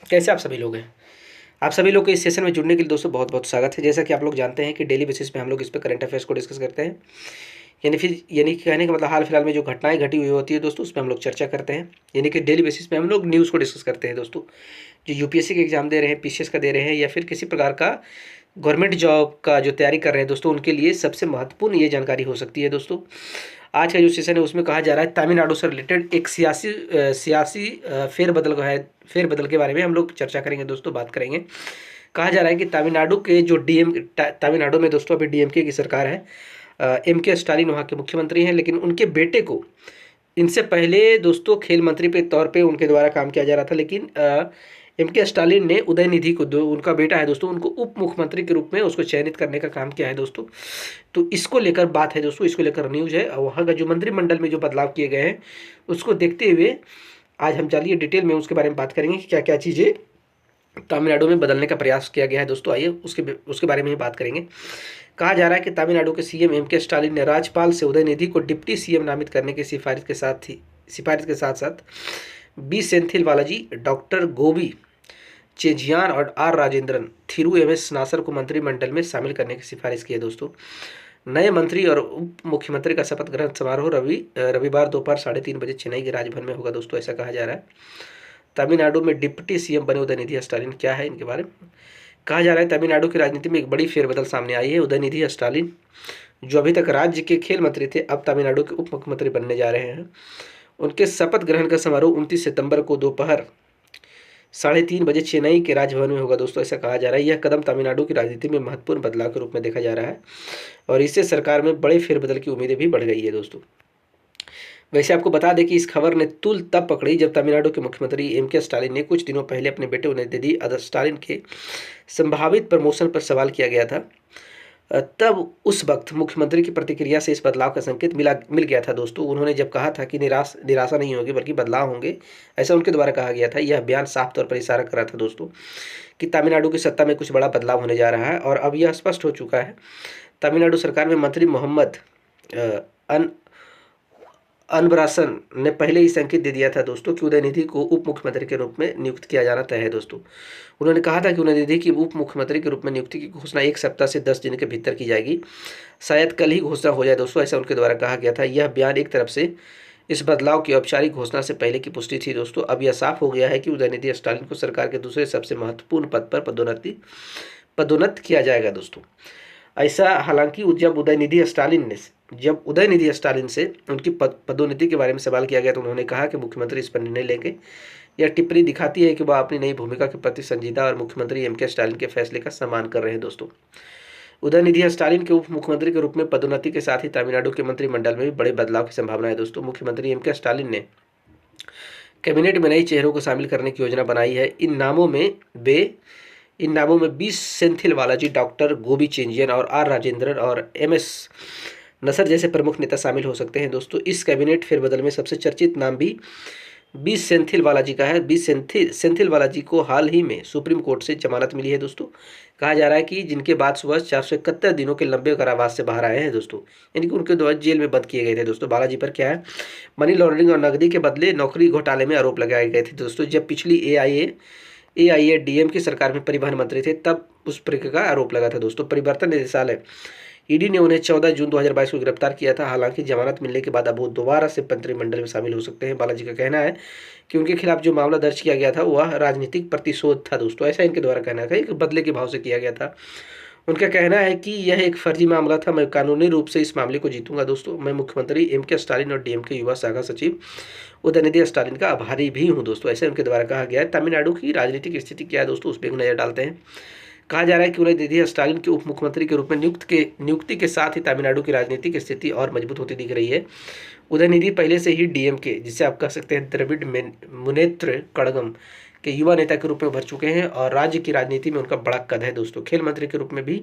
कैसे आप सभी लोग हैं? आप सभी लोग को इस सेशन में जुड़ने के लिए दोस्तों बहुत बहुत स्वागत है। जैसा कि आप लोग जानते हैं कि डेली बेसिस पे हम लोग इस पे करंट अफेयर्स को डिस्कस करते हैं, यानी कि कहने का मतलब हाल फिलहाल में जो घटनाएं घटी हुई होती है दोस्तों, उस पर हम लोग चर्चा करते हैं। यानी कि डेली बेसिस पे हम लोग न्यूज़ को डिस्कस करते हैं दोस्तों। जो यूपीएससी के एग्जाम दे रहे हैं, पीसीएस का दे रहे हैं, या फिर किसी प्रकार का गवर्नमेंट जॉब का जो तैयारी कर रहे हैं दोस्तों, उनके लिए सबसे महत्वपूर्ण ये जानकारी हो सकती है दोस्तों। आज का जो सेशन है उसमें कहा जा रहा है तमिलनाडु से रिलेटेड एक सियासी फेरबदल का है, फेरबदल के बारे में हम लोग चर्चा करेंगे दोस्तों, बात करेंगे। कहा जा रहा है कि तमिलनाडु के जो तमिलनाडु में दोस्तों अभी डीएमके की सरकार है। एम के स्टालिन वहाँ के मुख्यमंत्री हैं, लेकिन उनके बेटे को इनसे पहले दोस्तों खेल मंत्री के तौर पे उनके द्वारा काम किया जा रहा था, लेकिन एम के स्टालिन ने उदयनिधि को, जो उनका बेटा है दोस्तों, उनको उप मुख्यमंत्री के रूप में उसको चयनित करने का काम किया है दोस्तों। तो इसको लेकर बात है दोस्तों, इसको लेकर न्यूज़ है। और वहाँ का जो मंत्रिमंडल में जो बदलाव किए गए हैं उसको देखते हुए आज हम चलिए डिटेल में उसके बारे में बात करेंगे कि क्या क्या चीज़ें तमिलनाडु में बदलने का प्रयास किया गया है दोस्तों। आइए उसके बारे में ही बात करेंगे। कहा जा रहा है कि तमिलनाडु के सीएम एम के स्टालिन ने राज्यपाल से उदयनिधि को डिप्टी सीएम नामित करने की सिफारिश के साथ साथ बी सेंथिल बालाजी, डॉक्टर गोबी चेजियान और R Rajendran Thiru M S Nasar को मंत्रिमंडल में शामिल करने की सिफारिश की है दोस्तों। नए मंत्री और उप मुख्यमंत्री का शपथ ग्रहण समारोह रविवार दोपहर 3:30 बजे चेन्नई के राजभवन में होगा दोस्तों, ऐसा कहा जा रहा है। तमिलनाडु में डिप्टी सीएम बने उदयनिधि स्टालिन, क्या है इनके बारे में कहा जा रहा है। तमिलनाडु की राजनीति में एक बड़ी फेरबदल सामने आई है। उदयनिधि स्टालिन जो अभी तक राज्य के खेल मंत्री थे, अब तमिलनाडु के उप मुख्यमंत्री बनने जा रहे हैं। उनके शपथ ग्रहण का समारोह 29 सितंबर को दोपहर 3:30 बजे चेन्नई के राजभवन में होगा दोस्तों, ऐसा कहा जा रहा है। यह कदम तमिलनाडु की राजनीति में महत्वपूर्ण बदलाव के रूप में देखा जा रहा है और इससे सरकार में बड़े फेरबदल की उम्मीदें भी बढ़ गई है दोस्तों। वैसे आपको बता दें कि इस खबर ने तूल तब पकड़ी जब तमिलनाडु के मुख्यमंत्री एम के स्टालिन ने कुछ दिनों पहले अपने बेटे उदयनिधि स्टालिन के संभावित प्रमोशन पर सवाल किया गया था। तब उस वक्त मुख्यमंत्री की प्रतिक्रिया से इस बदलाव का संकेत मिल गया था दोस्तों। उन्होंने जब कहा था कि निराशा नहीं होगी बल्कि बदलाव होंगे, ऐसा उनके द्वारा कहा गया था। यह बयान साफ तौर पर इशारा कर रहा था दोस्तों कि तमिलनाडु की सत्ता में कुछ बड़ा बदलाव होने जा रहा है और अब यह स्पष्ट हो चुका है। तमिलनाडु सरकार में मंत्री मोहम्मद अन अनबरासन ने पहले ही संकेत दे दिया था दोस्तों कि उदयनिधि को उप मुख्यमंत्री के रूप में नियुक्त किया जाना तय है दोस्तों। उन्होंने कहा था कि उदयनिधि की उप मुख्यमंत्री के रूप में नियुक्ति की घोषणा 1 सप्ताह से 10 दिन के भीतर की जाएगी। शायद कल ही घोषणा हो जाए दोस्तों, ऐसा उनके द्वारा कहा गया था। यह बयान एक तरफ से इस बदलाव की औपचारिक घोषणा से पहले की पुष्टि थी दोस्तों। अब यह साफ हो गया है कि उदयनिधि स्टालिन को सरकार के दूसरे सबसे महत्वपूर्ण पद पर पदोन्नत किया जाएगा दोस्तों। ऐसा हालांकि जब उदयनिधि स्टालिन से उनकी पदोन्नति के बारे में सवाल किया गया तो उन्होंने कहा कि मुख्यमंत्री इस पर निर्णय लेंगे। यह टिप्पणी दिखाती है कि वह अपनी नई भूमिका के प्रति संजीदा और मुख्यमंत्री एम के स्टालिन के फैसले का सम्मान कर रहे हैं दोस्तों। उदयनिधि स्टालिन के उप मुख्यमंत्री के रूप में पदोन्नति के साथ ही तमिलनाडु के मंत्रिमंडल में भी बड़े बदलाव की संभावना है दोस्तों। मुख्यमंत्री एम के स्टालिन ने कैबिनेट में नए चेहरों को शामिल करने की योजना बनाई है। इन नामों में बी सेंथिल बालाजी, डॉक्टर गोबी चेंजियन और आर राजेंद्रन और एम एस नसर जैसे प्रमुख नेता शामिल हो सकते हैं दोस्तों। इस कैबिनेट फेरबदल में सबसे चर्चित नाम भी बी सेंथिल बालाजी का है। बी सेंथिल बालाजी को हाल ही में सुप्रीम कोर्ट से जमानत मिली है दोस्तों। कहा जा रहा है कि जिनके बाद सुबह 471 दिनों के लंबे कारावास से बाहर आए हैं दोस्तों, यानी कि उनके द्वारा जेल में बंद किए गए थे दोस्तों। बालाजी पर क्या है, मनी लॉन्ड्रिंग और नकदी के बदले नौकरी घोटाले में आरोप लगाए गए थे दोस्तों। जब पिछली AIADM की सरकार में परिवहन मंत्री थे तब उस प्रकार का आरोप लगा था दोस्तों। परिवर्तन निदेशालय ईडी ने उन्हें 14 जून 2022 को गिरफ्तार किया था। हालांकि जमानत मिलने के बाद अब वो दोबारा से मंत्रिमंडल में शामिल हो सकते हैं। बालाजी का कहना है कि उनके खिलाफ जो मामला दर्ज किया गया था वह राजनीतिक प्रतिशोध था दोस्तों, ऐसा इनके द्वारा कहना था, एक बदले के भाव से किया गया था। उनका कहना है कि यह एक फर्जी मामला था, मैं कानूनी रूप से इस मामले को जीतूंगा दोस्तों। मैं मुख्यमंत्री एम के स्टालिन और डीएमके युवा शाखा सचिव उदयनिधि स्टालिन का आभारी भी हूं दोस्तों, ऐसे उनके द्वारा कहा गया है। तमिलनाडु की राजनीतिक स्थिति क्या है दोस्तों, उस पर एक नजर डालते हैं। कहा जा रहा है कि उदयनिधि स्टालिन के उप मुख्यमंत्री के रूप में नियुक्ति के साथ ही तमिलनाडु की राजनीतिक स्थिति और मजबूत होती दिख रही है। उदयनिधि पहले से ही डीएमके, जिसे आप कह सकते हैं द्रविड़ मुनेत्र कड़गम के युवा नेता के रूप में उभर चुके हैं और राज्य की राजनीति में उनका बड़ा कद है दोस्तों। खेल मंत्री के रूप में भी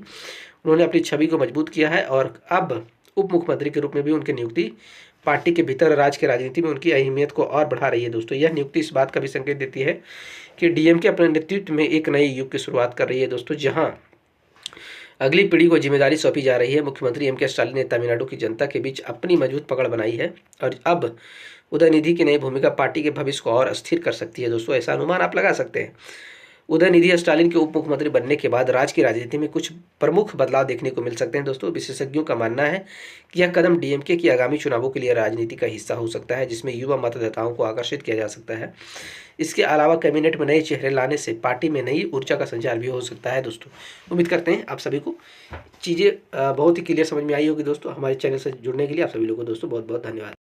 उन्होंने अपनी छवि को मजबूत किया है और अब उप मुख्यमंत्री के रूप में भी उनकी नियुक्ति पार्टी के भीतर राज्य की राजनीति में उनकी अहमियत को और बढ़ा रही है दोस्तों। यह नियुक्ति इस बात का भी संकेत देती है कि डीएमके अपने नेतृत्व में एक नए युग की शुरुआत कर रही है दोस्तों, जहां अगली पीढ़ी को जिम्मेदारी सौंपी जा रही है। मुख्यमंत्री एम के स्टालिन ने तमिलनाडु की जनता के बीच अपनी मजबूत पकड़ बनाई है और अब उदयनिधि की नई भूमिका पार्टी के भविष्य को और अस्थिर कर सकती है दोस्तों, ऐसा अनुमान आप लगा सकते हैं। उदयनिधि स्टालिन के उप मुख्यमंत्री बनने के बाद राज्य की राजनीति में कुछ प्रमुख बदलाव देखने को मिल सकते हैं दोस्तों। विशेषज्ञों का मानना है कि यह कदम डीएमके की आगामी चुनावों के लिए राजनीति का हिस्सा हो सकता है, जिसमें युवा मतदाताओं को आकर्षित किया जा सकता है। इसके अलावा कैबिनेट में नए चेहरे लाने से पार्टी में नई ऊर्जा का संचार भी हो सकता है दोस्तों। उम्मीद करते हैं आप सभी को चीज़ें बहुत ही क्लियर समझ में आई होगी दोस्तों। हमारे चैनल से जुड़ने के लिए आप सभी लोगों को दोस्तों बहुत बहुत धन्यवाद।